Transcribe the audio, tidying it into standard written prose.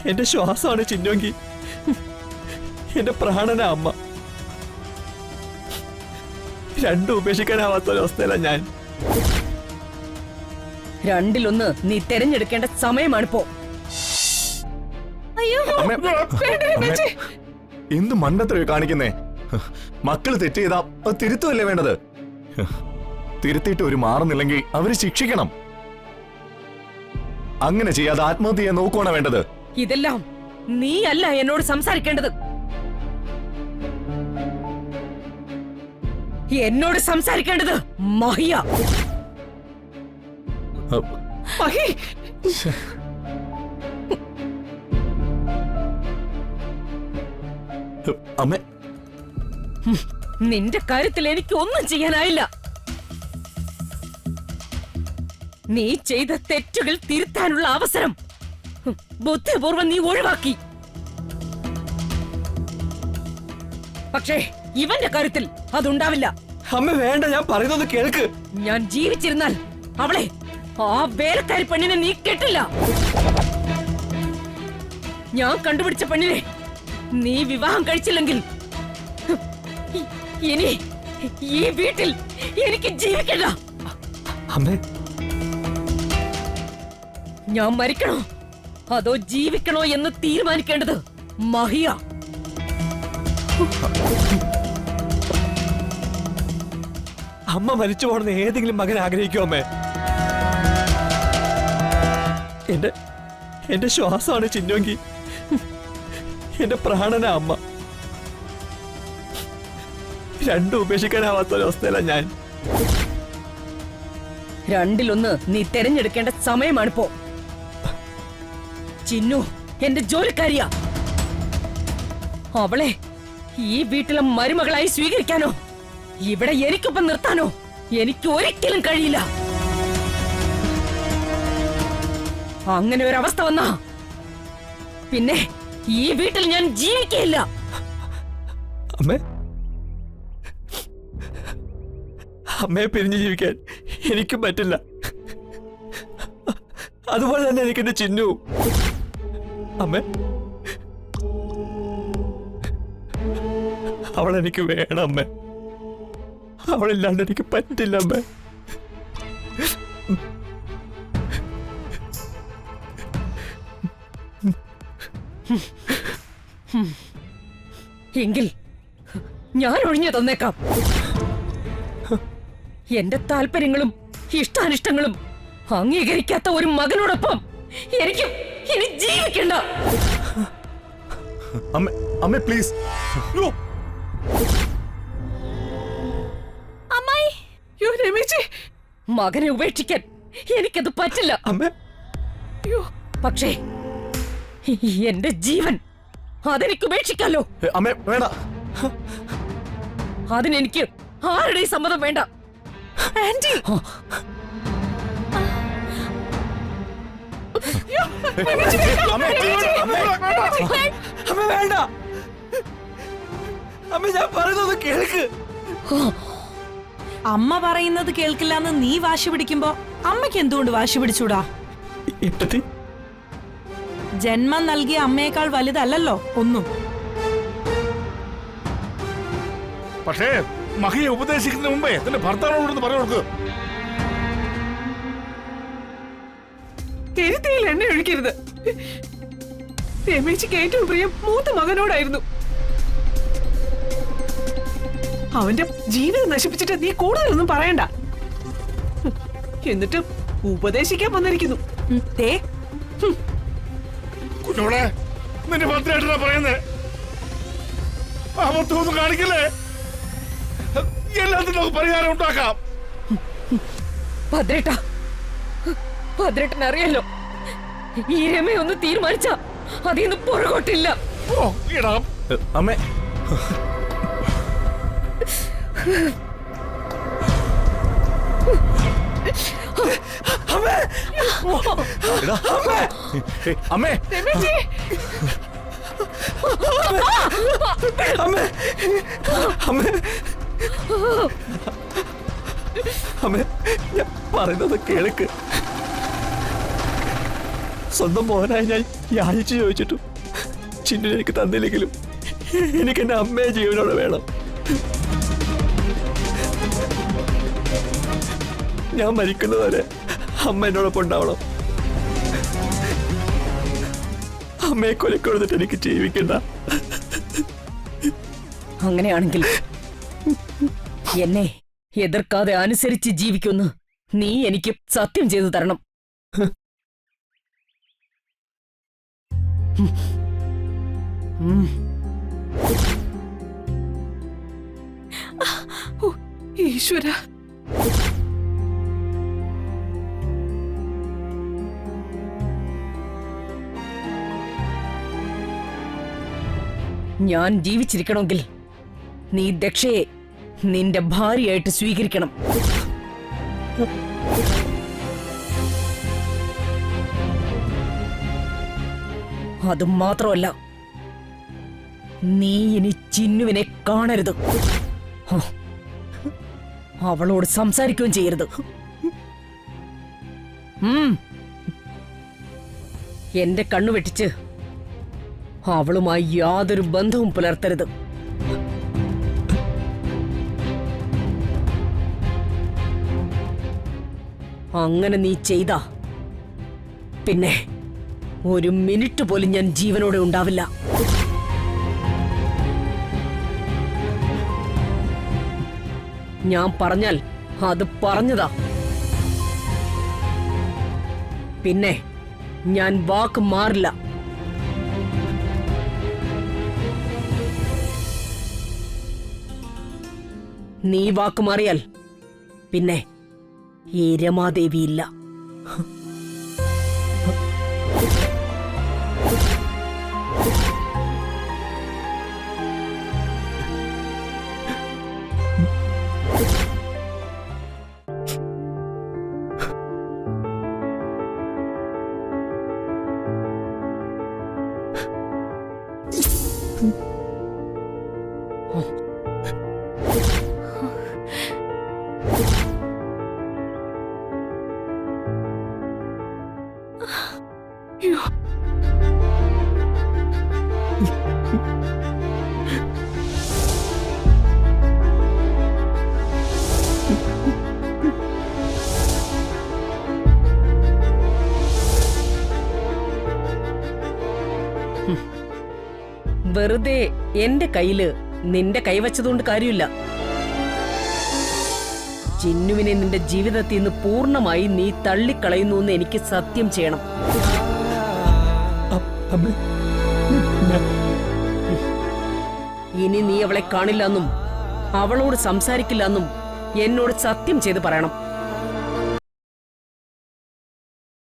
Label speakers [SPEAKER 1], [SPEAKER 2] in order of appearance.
[SPEAKER 1] എന്റെ ശ്വാസമാണ് ചിന്നുവെങ്കിൽ എന്റെ പ്രാണന അമ്മ. രണ്ടും ഉപേക്ഷിക്കാനാവാത്തൊരവസ്ഥയില ഞാൻ.
[SPEAKER 2] രണ്ടിലൊന്ന് നീ തെരഞ്ഞെടുക്കേണ്ട സമയമാണിപ്പോ.
[SPEAKER 3] എന്ത് മണ്ടത്തരവ് കാണിക്കുന്നേ? മക്കള് തെറ്റ് ചെയ്താ അത് തിരുത്തുമല്ലേ വേണ്ടത്? തിരുത്തിയിട്ട് ഒരു മാറുന്നില്ലെങ്കിൽ അവര് ശിക്ഷിക്കണം. അങ്ങനെ ചെയ്യാതെ ആത്മഹത്യ ചെയ്യാൻ നോക്കുവാണ് വേണ്ടത്.
[SPEAKER 2] ഇതെല്ലാം നീ അല്ല എന്നോട് സംസാരിക്കേണ്ടത്. എന്നോട് സംസാരിക്കേണ്ടത് മഹിയ.
[SPEAKER 3] അമ്മ,
[SPEAKER 2] നിന്റെ കാര്യത്തിൽ എനിക്ക് ഒന്നും ചെയ്യാനായില്ല. നീ ചെയ്ത തെറ്റുകൾ തിരുത്താനുള്ള അവസരം ബുദ്ധിപൂർവ്വം നീ ഒഴിവാക്കി. പക്ഷേ ഇവന്റെ കാര്യത്തിൽ അതുണ്ടാവില്ല.
[SPEAKER 1] അമ്മ വേണ്ട, ഞാൻ പറയുന്നത് കേൾക്ക്.
[SPEAKER 2] ഞാൻ ജീവിച്ചിരുന്നാൽ അവളെ, ആ വേലക്കാരി പെണ്ണിനെ നീ കെട്ടില്ല. ഞാൻ കണ്ടുപിടിച്ച പെണ്ണിനെ നീ വിവാഹം കഴിച്ചില്ലെങ്കിൽ ഇനി ഈ വീട്ടിൽ എനിക്ക് ജീവിക്കണ്ട.
[SPEAKER 1] അമ്മേ,
[SPEAKER 2] ഞാൻ മരിക്കണോ അതോ ജീവിക്കണോ എന്ന് തീരുമാനിക്കേണ്ടത് മഹിയ.
[SPEAKER 1] അമ്മ മരിച്ചു പോണെന്ന് ഏതെങ്കിലും മകൻ ആഗ്രഹിക്കുമോ അമ്മേ? എന്റെ ശ്വാസമാണ് ചിന്നുവെങ്കിൽ എന്റെ പ്രാണന അമ്മ. രണ്ടും ഉപേക്ഷിക്കാനാവാത്തൊരവസ്ഥയില ഞാൻ.
[SPEAKER 2] രണ്ടിലൊന്ന് നീ തെരഞ്ഞെടുക്കേണ്ട സമയമാണിപ്പോ. ചിന്നു എന്റെ ജോലിക്കാരിയാ. അവളെ ഈ വീട്ടിലെ മരുമകളായി സ്വീകരിക്കാനോ ഇവിടെ എനിക്കൊപ്പം നിർത്താനോ എനിക്ക് ഒരിക്കലും കഴിയില്ല. അങ്ങനെ ഒരവസ്ഥ വന്നാ പിന്നെ ഈ വീട്ടിൽ ഞാൻ ജീവിക്കയില്ല.
[SPEAKER 1] അമ്മേ, അമ്മയെ പിരിഞ്ഞു ജീവിക്കാൻ എനിക്കും പറ്റില്ല. അതുപോലെ തന്നെ എനിക്കെന്റെ ചിന്നു. അമ്മേ, അവളെനിക്ക് വേണം അമ്മേ. അവളില്ലാണ്ട് എനിക്ക് പറ്റില്ല അമ്മേ.
[SPEAKER 2] എങ്കിൽ ഞാൻ ഒഴിഞ്ഞു തന്നേക്കാം. എന്റെ താല്പര്യങ്ങളും ഇഷ്ടാനിഷ്ടങ്ങളും അംഗീകരിക്കാത്ത ഒരു മകനോടൊപ്പം എനിക്ക് ഇനി ജീവിക്കണ്ട.
[SPEAKER 3] അമ്മ പ്ലീസ്.
[SPEAKER 2] മകനെ ഉപേക്ഷിക്കാൻ എനിക്കത് പറ്റില്ല. പക്ഷേ എന്റെ ജീവൻ അതെനിക്ക് ഉപേക്ഷിക്കാലോ.
[SPEAKER 3] അമ്മ വേണ്ട.
[SPEAKER 2] അതിനെനിക്ക് ആരുടെയും സമ്മതം വേണ്ട. ആന്റി,
[SPEAKER 1] അമ്മ വേണ്ട. അമ്മ ഞാൻ പറയുന്നത് കേൾക്ക്.
[SPEAKER 4] അമ്മ പറയുന്നത് കേൾക്കില്ല എന്ന് നീ വാശി പിടിക്കുമ്പോ അമ്മയ്ക്ക് എന്തുകൊണ്ട് വാശി പിടിച്ചൂടാ? ജന്മം നൽകിയ അമ്മയേക്കാൾ വലുതല്ലല്ലോ ഒന്നും.
[SPEAKER 5] പക്ഷേ മഹിയെ ഉപദേശിക്കുന്നതിന് മുമ്പേ തന്റെ ഭർത്താവിനോട് പറഞ്ഞു കൊടുക്കുക.
[SPEAKER 6] എരുത്തിയിൽ എണ്ണ ഒഴിക്കരുത്. രമേശിക്ക് ഏറ്റവും പ്രിയം മൂത്ത മകനോടായിരുന്നു. അവന്റെ ജീവിതം നശിപ്പിച്ചിട്ട് നീ കൂടുതലൊന്നും പറയണ്ട. എന്നിട്ട് ഉപദേശിക്കാൻ വന്നിരിക്കുന്നു.
[SPEAKER 5] കുഞ്ഞോളെ, നിന്റെ ഭർത്താവായിട്ടാ പറയുന്നേ. അബദ്ധമൊന്നും കാണിക്കല്ലേ. എല്ലാത്തിനും നമുക്ക് പരിഹാരം ഉണ്ടാക്കാം.
[SPEAKER 2] ഭദ്രേട്ടനറിയാലോ, ഈ രമയൊന്ന് തീരുമാനിച്ച അതിന്ന് പുറകോട്ടില്ല.
[SPEAKER 3] അമ്മേ, അമ്മേ,
[SPEAKER 1] അമ്മേ, ഞാൻ പറയുന്നത് കേൾക്ക്. സ്വന്തം മോനായി ഞാൻ യാചിച്ചു ചോദിച്ചിട്ടും ചിന്നു എനിക്ക് തന്നില്ലെങ്കിലും എനിക്ക് എന്റെ അമ്മയെ ജീവനോടെ വേണം. ഞാൻ മരിക്കുന്നവരെ അമ്മ എന്നോടൊപ്പം ഉണ്ടാവണം. അമ്മയെ കൊലക്കൊടുത്തിട്ട് എനിക്ക് ജീവിക്കണ്ട.
[SPEAKER 2] അങ്ങനെയാണെങ്കിൽ എന്നെ എതിർക്കാതെ അനുസരിച്ച് ജീവിക്കുമെന്ന് നീ എനിക്ക് സത്യം ചെയ്തു തരണം.
[SPEAKER 6] ഈശ്വര,
[SPEAKER 2] ഞാൻ ജീവിച്ചിരിക്കണമെങ്കിൽ നീ ദക്ഷയെ നിന്റെ ഭാര്യയായിട്ട് സ്വീകരിക്കണം. അതും മാത്രമല്ല, നീ ഇനി ചിന്നുവിനെ കാണരുത്, അവളോട് സംസാരിക്കുകയും ചെയ്യരുത്. എന്റെ കണ്ണു വെട്ടിച്ച് അവളുമായി യാതൊരു ബന്ധവും പുലർത്തരുത്. അങ്ങനെ നീ ചെയ്താ പിന്നെ ഒരു മിനിറ്റ് പോലും ഞാൻ ജീവനോടെ ഉണ്ടാവില്ല. ഞാൻ പറഞ്ഞാൽ അത് പറഞ്ഞതാ. പിന്നെ ഞാൻ വാക്ക് മാറില്ല. നീ വാക്ക് മാറിയാൽ പിന്നെ ഈ രമാദേവിയില്ല.
[SPEAKER 6] അയ്യോ,
[SPEAKER 2] വെറുതെ എന്റെ കയ്യില് നിന്റെ കൈവച്ചതുകൊണ്ട് കാര്യമില്ല. ചിന്നുവിനെ നിന്റെ ജീവിതത്തിൽ നിന്ന് പൂർണ്ണമായി നീ തള്ളിക്കളയുന്നു എന്ന് എനിക്ക് സത്യം ചെയ്യണം.
[SPEAKER 1] അമ്മേ,
[SPEAKER 2] ഇനി നീ അവളെ കാണില്ലെന്നും അവളോട് സംസാരിക്കില്ലെന്നും എന്നോട് സത്യം ചെയ്ത് പറയണം.